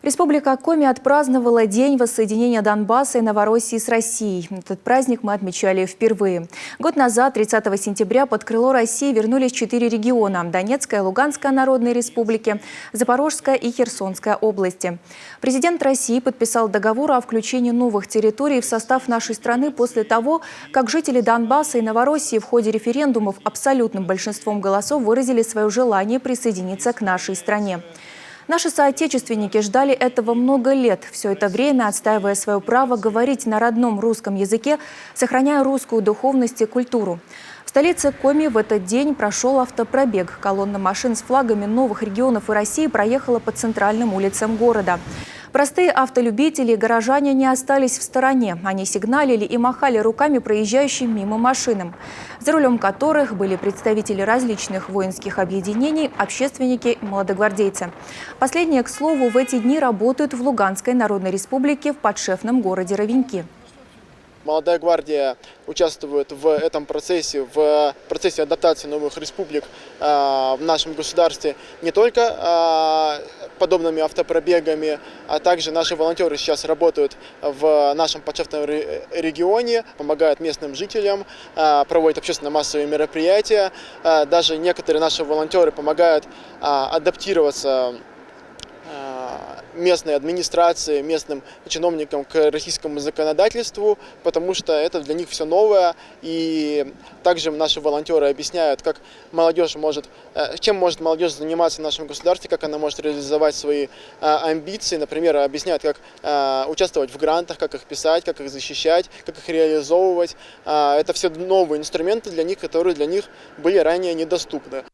Республика Коми отпраздновала День воссоединения Донбасса и Новороссии с Россией. Этот праздник мы отмечали впервые. Год назад, 30 сентября, под крыло России вернулись 4 региона – Донецкая, Луганская народные республики, Запорожская и Херсонская области. Президент России подписал договор о включении новых территорий в состав нашей страны после того, как жители Донбасса и Новороссии в ходе референдумов абсолютным большинством голосов выразили свое желание присоединиться к нашей стране. Наши соотечественники ждали этого много лет, все это время отстаивая свое право говорить на родном русском языке, сохраняя русскую духовность и культуру. В столице Коми в этот день прошел автопробег. Колонна машин с флагами новых регионов и России проехала по центральным улицам города. Простые автолюбители и горожане не остались в стороне. Они сигналили и махали руками проезжающим мимо машинам, за рулем которых были представители различных воинских объединений, общественники и молодогвардейцы. Последние, к слову, в эти дни работают в Луганской Народной Республике в подшефном городе Ровеньки. Молодая гвардия участвует в этом процессе, в процессе адаптации новых республик в нашем государстве не только подобными автопробегами, а также наши волонтеры сейчас работают в нашем подшефном регионе, помогают местным жителям, проводят общественно-массовые мероприятия. Даже некоторые наши волонтеры помогают адаптироваться местной администрации, местным чиновникам к российскому законодательству, потому что это для них все новое. И также наши волонтеры объясняют, как молодежь чем может молодежь заниматься в нашем государстве, как она может реализовать свои амбиции. Например, объясняют, как участвовать в грантах, как их писать, как их защищать, как их реализовывать. Это все новые инструменты для них, которые для них были ранее недоступны.